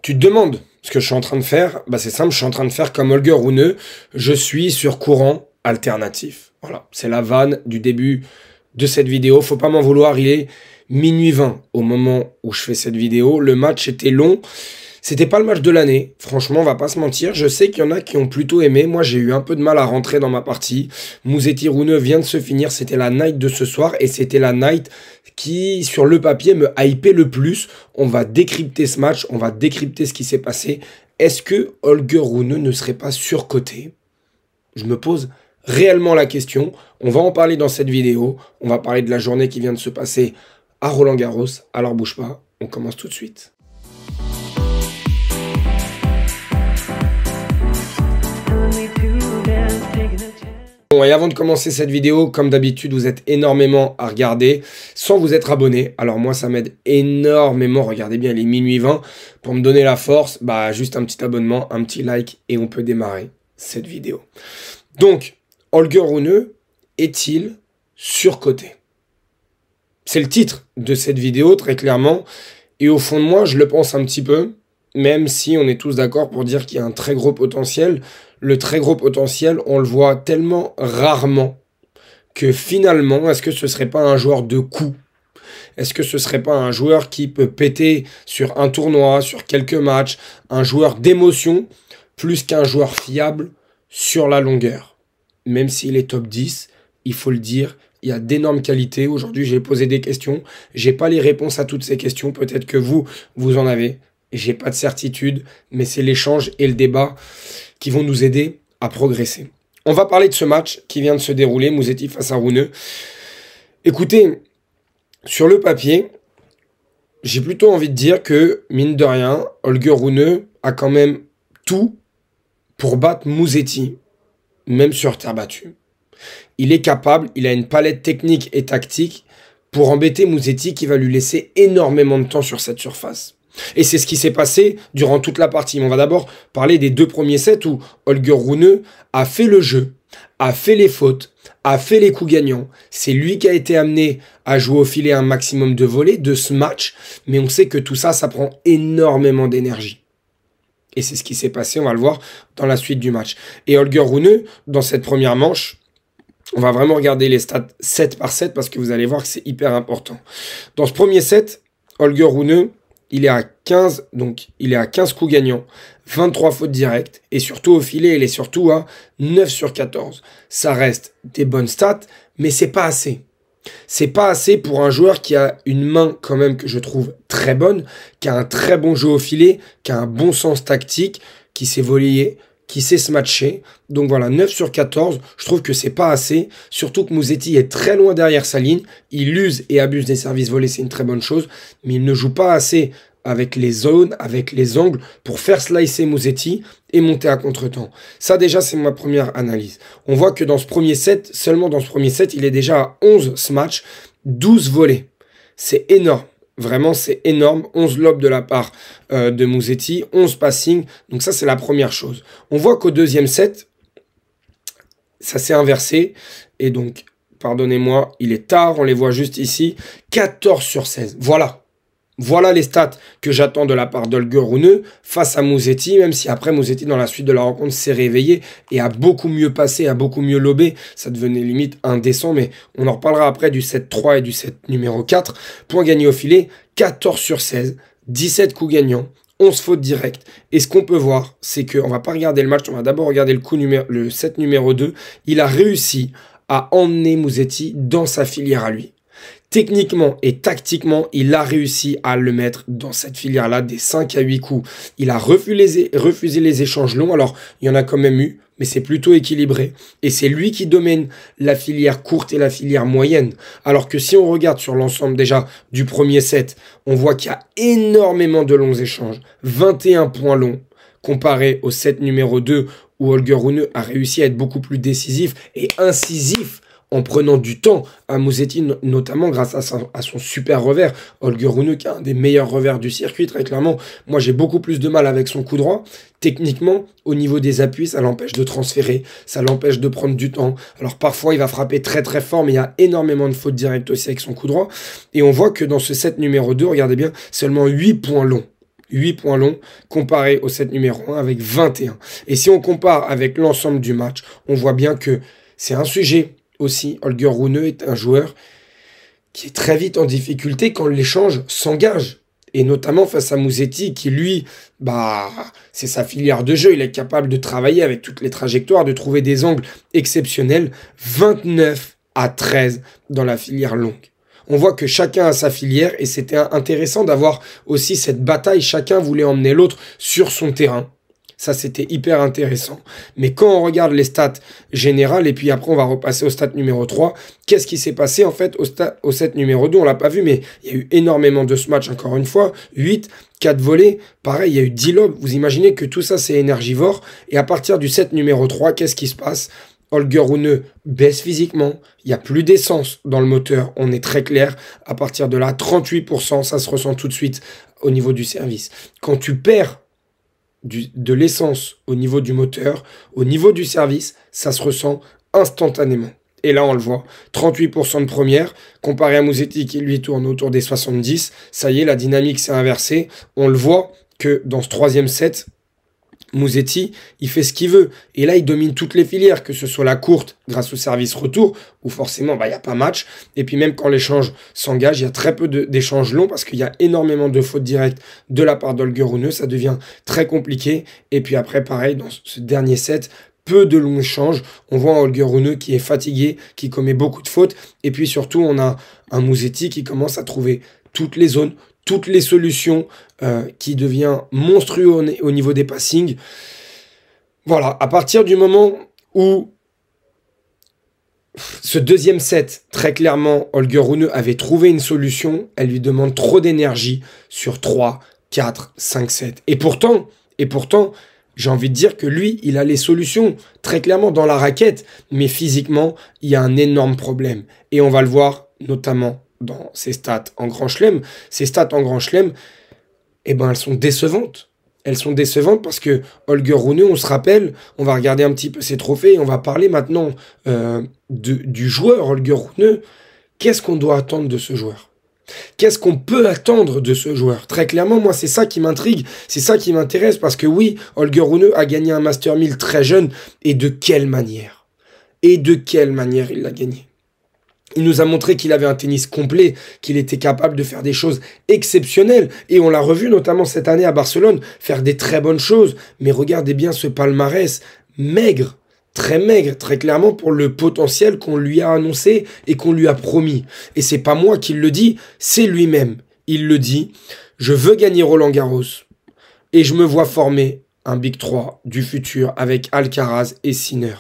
Tu te demandes ce que je suis en train de faire? Bah c'est simple, je suis en train de faire comme Holger Rune, je suis sur courant alternatif. Voilà, c'est la vanne du début de cette vidéo. Faut pas m'en vouloir, il est minuit 20 au moment où je fais cette vidéo. Le match était long. C'était pas le match de l'année, franchement, on va pas se mentir. Je sais qu'il y en a qui ont plutôt aimé. Moi, j'ai eu un peu de mal à rentrer dans ma partie. Musetti Rune vient de se finir. C'était la night de ce soir et c'était la night qui, sur le papier, me hypait le plus. On va décrypter ce match, on va décrypter ce qui s'est passé. Est-ce que Holger Rune ne serait pas surcoté? Je me pose réellement la question. On va en parler dans cette vidéo. On va parler de la journée qui vient de se passer à Roland-Garros. Alors bouge pas, on commence tout de suite. Bon, et avant de commencer cette vidéo, comme d'habitude, vous êtes énormément à regarder sans vous être abonné. Alors moi, ça m'aide énormément. Regardez bien, il est minuit 20. Pour me donner la force, bah juste un petit abonnement, un petit like et on peut démarrer cette vidéo. Donc, Holger Rune est-il surcoté? C'est le titre de cette vidéo, très clairement. Et au fond de moi, je le pense un petit peu, même si on est tous d'accord pour dire qu'il y a un très gros potentiel. Le très gros potentiel, on le voit tellement rarement que finalement, est-ce que ce serait pas un joueur de coup? Est-ce que ce serait pas un joueur qui peut péter sur un tournoi, sur quelques matchs, un joueur d'émotion, plus qu'un joueur fiable sur la longueur? Même s'il est top 10, il faut le dire, il y a d'énormes qualités. Aujourd'hui, j'ai posé des questions. J'ai pas les réponses à toutes ces questions. Peut-être que vous en avez. J'ai pas de certitude, mais c'est l'échange et le débat qui vont nous aider à progresser. On va parler de ce match qui vient de se dérouler, Musetti face à Rune. Écoutez, sur le papier, j'ai plutôt envie de dire que, mine de rien, Holger Rune a quand même tout pour battre Musetti, même sur terre battue. Il est capable, il a une palette technique et tactique pour embêter Musetti qui va lui laisser énormément de temps sur cette surface. Et c'est ce qui s'est passé durant toute la partie. Mais on va d'abord parler des deux premiers sets où Holger Rune a fait le jeu, a fait les fautes, a fait les coups gagnants. C'est lui qui a été amené à jouer au filet un maximum de volets de ce match. Mais on sait que tout ça, ça prend énormément d'énergie. Et c'est ce qui s'est passé, on va le voir dans la suite du match. Et Holger Rune, dans cette première manche, on va vraiment regarder les stats 7 par 7 parce que vous allez voir que c'est hyper important. Dans ce premier set, Holger Rune, il est à 15, donc il est à 15 coups gagnants, 23 fautes directes, et surtout au filet, il est surtout à 9 sur 14. Ça reste des bonnes stats, mais c'est pas assez. C'est pas assez pour un joueur qui a une main quand même que je trouve très bonne, qui a un très bon jeu au filet, qui a un bon sens tactique, qui sait voler, qui sait se matcher. Donc voilà, 9 sur 14, je trouve que c'est pas assez. Surtout que Musetti est très loin derrière sa ligne. Il use et abuse des services volés, c'est une très bonne chose. Mais il ne joue pas assez avec les zones, avec les angles, pour faire slicer Musetti et monter à contre-temps. Ça déjà, c'est ma première analyse. On voit que dans ce premier set, seulement dans ce premier set, il est déjà à 11 smash, 12 volets. C'est énorme. Vraiment, c'est énorme. 11 lobes de la part de Musetti, 11 passing. Donc ça, c'est la première chose. On voit qu'au deuxième set, ça s'est inversé. Et donc, pardonnez-moi, il est tard. On les voit juste ici. 14 sur 16. Voilà. Voilà les stats que j'attends de la part d'Holger Rune face à Musetti, même si après Musetti dans la suite de la rencontre s'est réveillé et a beaucoup mieux passé, a beaucoup mieux lobé. Ça devenait limite indécent, mais on en reparlera après du set 3 et du set numéro 4. Point gagné au filet, 14 sur 16, 17 coups gagnants, 11 fautes directes. Et ce qu'on peut voir, c'est qu'on va pas regarder le match, on va d'abord regarder le set numéro 2. Il a réussi à emmener Musetti dans sa filière à lui. Techniquement et tactiquement, il a réussi à le mettre dans cette filière-là des 5 à 8 coups. Il a refusé les échanges longs. Alors, il y en a quand même eu, mais c'est plutôt équilibré. Et c'est lui qui domine la filière courte et la filière moyenne. Alors que si on regarde sur l'ensemble déjà du premier set, on voit qu'il y a énormément de longs échanges. 21 points longs comparé au set numéro 2 où Holger Rune a réussi à être beaucoup plus décisif et incisif en prenant du temps à Musetti, notamment grâce à son super revers. Holger Rune qui a un des meilleurs revers du circuit, très clairement. Moi, j'ai beaucoup plus de mal avec son coup droit. Techniquement, au niveau des appuis, ça l'empêche de transférer, ça l'empêche de prendre du temps. Alors parfois, il va frapper très très fort, mais il y a énormément de fautes directes aussi avec son coup droit. Et on voit que dans ce set numéro 2, regardez bien, seulement 8 points longs. 8 points longs, comparé au set numéro 1 avec 21. Et si on compare avec l'ensemble du match, on voit bien que c'est un sujet aussi. Holger Rune est un joueur qui est très vite en difficulté quand l'échange s'engage. Et notamment face à Musetti, qui lui, c'est sa filière de jeu. Il est capable de travailler avec toutes les trajectoires, de trouver des angles exceptionnels. 29-13 dans la filière longue. On voit que chacun a sa filière et c'était intéressant d'avoir aussi cette bataille. Chacun voulait emmener l'autre sur son terrain. Ça, c'était hyper intéressant. Mais quand on regarde les stats générales, et puis après, on va repasser au stat numéro 3, qu'est-ce qui s'est passé, en fait, au set numéro 2? On l'a pas vu, mais il y a eu énormément de ce match, encore une fois. 8, 4 volets. Pareil, il y a eu 10 lobes. Vous imaginez que tout ça, c'est énergivore. Et à partir du set numéro 3, qu'est-ce qui se passe? Holger Rune baisse physiquement. Il n'y a plus d'essence dans le moteur. On est très clair. À partir de là, 38%, ça se ressent tout de suite au niveau du service. Quand tu perds de l'essence au niveau du moteur, au niveau du service, ça se ressent instantanément. Et là, on le voit, 38% de première, comparé à Musetti qui lui tourne autour des 70. Ça y est, la dynamique s'est inversée. On le voit que dans ce troisième set, Musetti, il fait ce qu'il veut. Et là, il domine toutes les filières, que ce soit la courte, grâce au service retour, où forcément, il n'y a pas match. Et puis même quand l'échange s'engage, il y a très peu d'échanges longs, parce qu'il y a énormément de fautes directes de la part d'Holger Rune. Ça devient très compliqué. Et puis après, pareil, dans ce dernier set, peu de longs échanges. On voit un Holger Rune qui est fatigué, qui commet beaucoup de fautes. Et puis surtout, on a un Musetti qui commence à trouver toutes les zones, toutes les solutions, qui devient monstrueux au niveau des passings. Voilà, à partir du moment où ce deuxième set, très clairement, Holger Rune avait trouvé une solution, elle lui demande trop d'énergie sur 3, 4, 5 sets. Et pourtant, j'ai envie de dire que lui, il a les solutions, très clairement, dans la raquette, mais physiquement, il y a un énorme problème. Et on va le voir, notamment dans ses stats en Grand Chelem. Ses stats en Grand Chelem, elles sont décevantes. Elles sont décevantes parce que Holger Rune, on se rappelle, on va regarder un petit peu ses trophées et on va parler maintenant du joueur Holger Rune. Qu'est-ce qu'on doit attendre de ce joueur? Qu'est-ce qu'on peut attendre de ce joueur? Très clairement, moi, c'est ça qui m'intrigue, c'est ça qui m'intéresse parce que oui, Holger Rune a gagné un Master 1000 très jeune. Et de quelle manière? Et de quelle manière il l'a gagné? Il nous a montré qu'il avait un tennis complet, qu'il était capable de faire des choses exceptionnelles. Et on l'a revu notamment cette année à Barcelone, faire des très bonnes choses. Mais regardez bien ce palmarès maigre, très clairement pour le potentiel qu'on lui a annoncé et qu'on lui a promis. Et c'est pas moi qui le dis, c'est lui-même. Il le dit, je veux gagner Roland-Garros et je me vois former un Big 3 du futur avec Alcaraz et Sinner.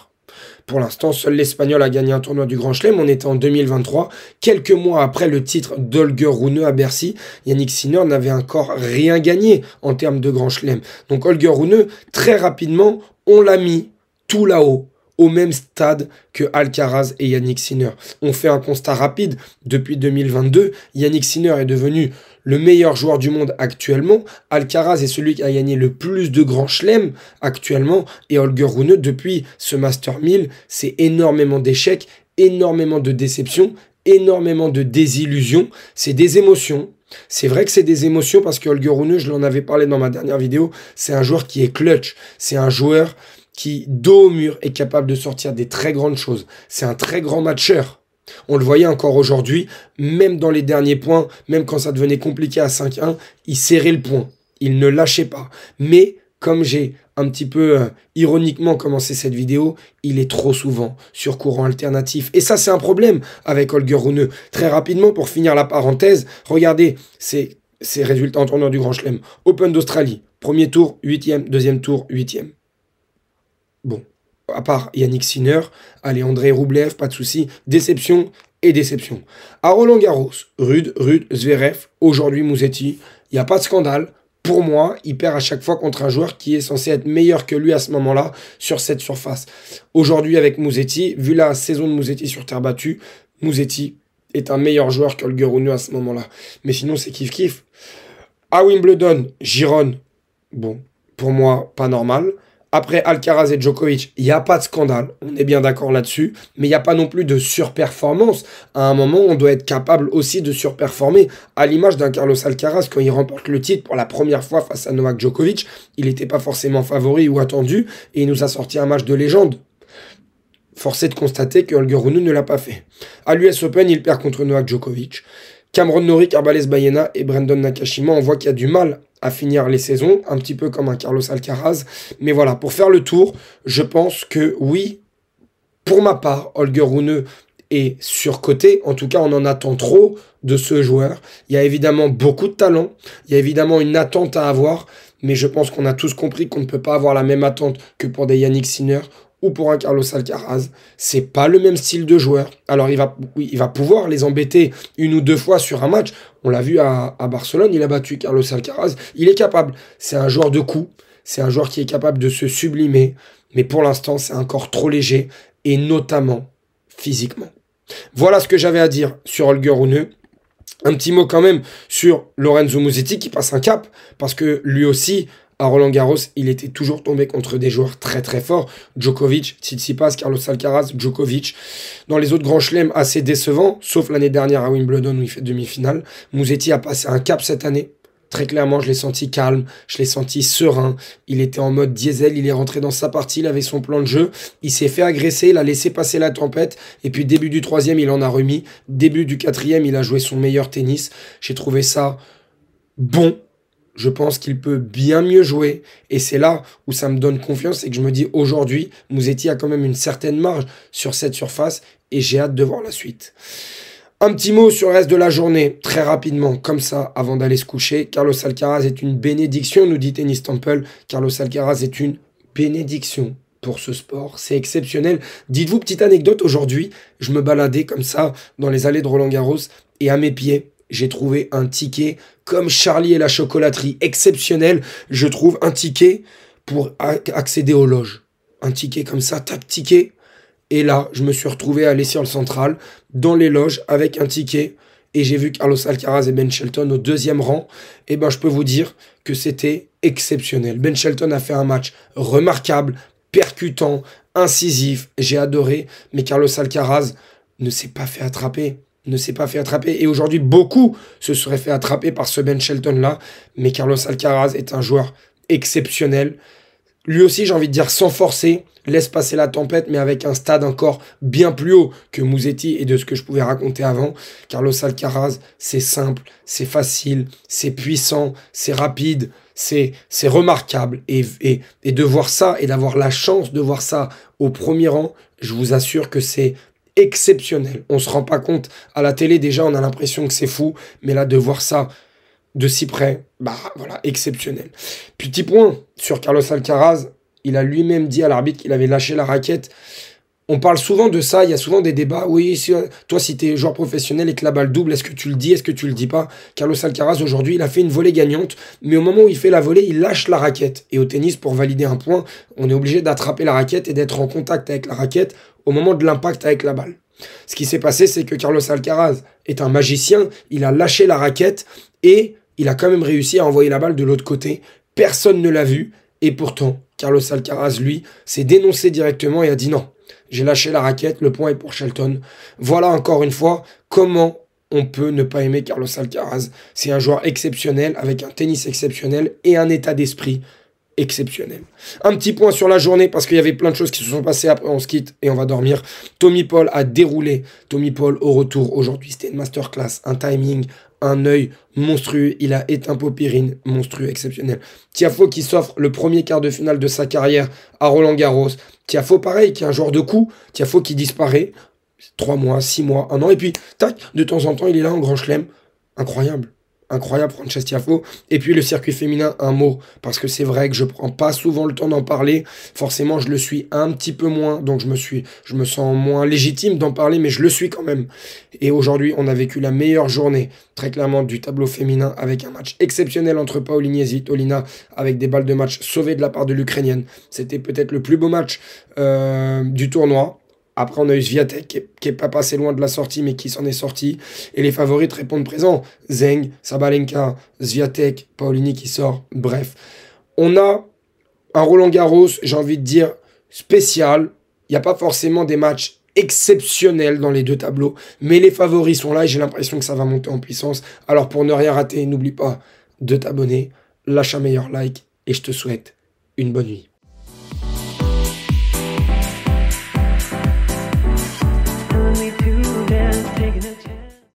Pour l'instant, seul l'Espagnol a gagné un tournoi du Grand Chelem. On était en 2023. Quelques mois après le titre d'Holger Rune à Bercy, Yannick Sinner n'avait encore rien gagné en termes de Grand Chelem. Donc Holger Rune, très rapidement, on l'a mis tout là-haut, au même stade que Alcaraz et Yannick Sinner. On fait un constat rapide. Depuis 2022, Yannick Sinner est devenu le meilleur joueur du monde actuellement. Alcaraz est celui qui a gagné le plus de grands chelems actuellement. Et Holger Rune, depuis ce Master 1000, c'est énormément d'échecs, énormément de déceptions, énormément de désillusions. C'est des émotions. C'est vrai que c'est des émotions parce que Holger Rune, je l'en avais parlé dans ma dernière vidéo, c'est un joueur qui est clutch. C'est un joueur qui, dos au mur, est capable de sortir des très grandes choses. C'est un très grand matcheur. On le voyait encore aujourd'hui, même dans les derniers points, même quand ça devenait compliqué à 5-1, il serrait le point. Il ne lâchait pas. Mais, comme j'ai un petit peu ironiquement commencé cette vidéo, il est trop souvent sur courant alternatif. Et ça, c'est un problème avec Holger Rune. Très rapidement, pour finir la parenthèse, regardez ses résultats en tournoi du Grand Chelem. Open d'Australie, premier tour, 8e, deuxième tour, 8e. Bon, à part Yannick Sinner, allez, Andrei Roublev, pas de souci, déception et déception. À Roland-Garros, Rude, Zverev, aujourd'hui Musetti, il n'y a pas de scandale. Pour moi, il perd à chaque fois contre un joueur qui est censé être meilleur que lui à ce moment-là sur cette surface. Aujourd'hui, avec Musetti, vu la saison de Musetti sur terre battue, Musetti est un meilleur joueur qu'Holger Rune à ce moment-là. Mais sinon, c'est kiff-kiff. À Wimbledon, Giron, bon, pour moi, pas normal. Après Alcaraz et Djokovic, il n'y a pas de scandale, on est bien d'accord là-dessus, mais il n'y a pas non plus de surperformance. À un moment, on doit être capable aussi de surperformer. À l'image d'un Carlos Alcaraz, quand il remporte le titre pour la première fois face à Novak Djokovic, il n'était pas forcément favori ou attendu, et il nous a sorti un match de légende. Force est de constater que Holger Rune ne l'a pas fait. À l'US Open, il perd contre Novak Djokovic. Cameron Norrie, Arbales Baena et Brandon Nakashima, on voit qu'il y a du mal à finir les saisons, un petit peu comme un Carlos Alcaraz. Mais voilà, pour faire le tour, je pense que oui, pour ma part, Holger Rune est surcoté. En tout cas, on en attend trop de ce joueur. Il y a évidemment beaucoup de talent, il y a évidemment une attente à avoir, mais je pense qu'on a tous compris qu'on ne peut pas avoir la même attente que pour des Yannick Sinner ou pour un Carlos Alcaraz. C'est pas le même style de joueur. Alors il va pouvoir les embêter une ou deux fois sur un match. On l'a vu à Barcelone, il a battu Carlos Alcaraz. Il est capable. C'est un joueur de coup. C'est un joueur qui est capable de se sublimer. Mais pour l'instant, c'est encore trop léger. Et notamment physiquement. Voilà ce que j'avais à dire sur Holger Rune. Un petit mot quand même sur Lorenzo Musetti qui passe un cap. Parce que lui aussi, à Roland-Garros, il était toujours tombé contre des joueurs très très forts. Djokovic, Tsitsipas, Carlos Alcaraz, Djokovic. Dans les autres grands chelems, assez décevants, sauf l'année dernière à Wimbledon où il fait demi-finale. Musetti a passé un cap cette année. Très clairement, je l'ai senti calme, je l'ai senti serein. Il était en mode diesel, il est rentré dans sa partie, il avait son plan de jeu. Il s'est fait agresser, il a laissé passer la tempête. Et puis début du troisième, il en a remis. Début du quatrième, il a joué son meilleur tennis. J'ai trouvé ça bon. Je pense qu'il peut bien mieux jouer. Et c'est là où ça me donne confiance et que je me dis aujourd'hui, Musetti a quand même une certaine marge sur cette surface et j'ai hâte de voir la suite. Un petit mot sur le reste de la journée, très rapidement, comme ça, avant d'aller se coucher. Carlos Alcaraz est une bénédiction, nous dit Tennis Temple. Carlos Alcaraz est une bénédiction pour ce sport. C'est exceptionnel. Dites-vous, petite anecdote, aujourd'hui, je me baladais comme ça dans les allées de Roland-Garros et à mes pieds, j'ai trouvé un ticket comme Charlie et la chocolaterie, exceptionnel. Je trouve un ticket pour accéder aux loges. Un ticket comme ça, tac, ticket. Et là, je me suis retrouvé à aller sur le central, dans les loges, avec un ticket. Et j'ai vu Carlos Alcaraz et Ben Shelton au deuxième rang. Et ben, je peux vous dire que c'était exceptionnel. Ben Shelton a fait un match remarquable, percutant, incisif. J'ai adoré. Mais Carlos Alcaraz ne s'est pas fait attraper. Et aujourd'hui, beaucoup se seraient fait attraper par ce Ben Shelton-là. Mais Carlos Alcaraz est un joueur exceptionnel. Lui aussi, j'ai envie de dire, sans forcer, laisse passer la tempête, mais avec un stade encore bien plus haut que Musetti et de ce que je pouvais raconter avant. Carlos Alcaraz, c'est simple, c'est facile, c'est puissant, c'est rapide, c'est remarquable. Et de voir ça, et d'avoir la chance de voir ça au premier rang, je vous assure que c'est exceptionnel. On se rend pas compte. À la télé, déjà, on a l'impression que c'est fou, mais là, de voir ça de si près, bah voilà, exceptionnel. Petit point sur Carlos Alcaraz, il a lui-même dit à l'arbitre qu'il avait lâché la raquette. On parle souvent de ça, il y a souvent des débats. Oui, toi, si tu es joueur professionnel et que la balle double, est-ce que tu le dis, est-ce que tu le dis pas? Carlos Alcaraz, aujourd'hui, il a fait une volée gagnante, mais au moment où il fait la volée, il lâche la raquette. Et au tennis, pour valider un point, on est obligé d'attraper la raquette et d'être en contact avec la raquette au moment de l'impact avec la balle. Ce qui s'est passé, c'est que Carlos Alcaraz est un magicien, il a lâché la raquette et il a quand même réussi à envoyer la balle de l'autre côté. Personne ne l'a vu. Et pourtant, Carlos Alcaraz, lui, s'est dénoncé directement et a dit non. J'ai lâché la raquette, le point est pour Shelton. Voilà encore une fois comment on peut ne pas aimer Carlos Alcaraz. C'est un joueur exceptionnel, avec un tennis exceptionnel et un état d'esprit exceptionnel. Un petit point sur la journée, parce qu'il y avait plein de choses qui se sont passées. Après, on se quitte et on va dormir. Tommy Paul a déroulé. Tommy Paul au retour aujourd'hui. C'était une masterclass, un timing, un œil monstrueux. Il a éteint Popirine, monstrueux, exceptionnel. Tiafoe qui s'offre le premier quart de finale de sa carrière à Roland-Garros. Tiafoe, pareil, qui est un joueur de coup. Tiafoe qui disparaît. 3 mois, 6 mois, 1 an. Et puis, tac, de temps en temps, il est là en grand chelem. Incroyable. Incroyable, Francesca Tiafoe. Et puis le circuit féminin, un mot, parce que c'est vrai que je prends pas souvent le temps d'en parler. Forcément, je le suis un petit peu moins, donc je me sens moins légitime d'en parler, mais je le suis quand même. Et aujourd'hui, on a vécu la meilleure journée, très clairement, du tableau féminin, avec un match exceptionnel entre Paolini et Svitolina, avec des balles de match sauvées de la part de l'Ukrainienne. C'était peut-être le plus beau match du tournoi. Après, on a eu Swiatek qui est pas passé loin de la sortie, mais qui s'en est sorti. Et les favorites répondent présent. Zeng, Sabalenka, Swiatek, Paolini qui sort. Bref, on a un Roland-Garros, j'ai envie de dire, spécial. Il n'y a pas forcément des matchs exceptionnels dans les deux tableaux, mais les favoris sont là et j'ai l'impression que ça va monter en puissance. Alors pour ne rien rater, n'oublie pas de t'abonner, lâche un meilleur like et je te souhaite une bonne nuit.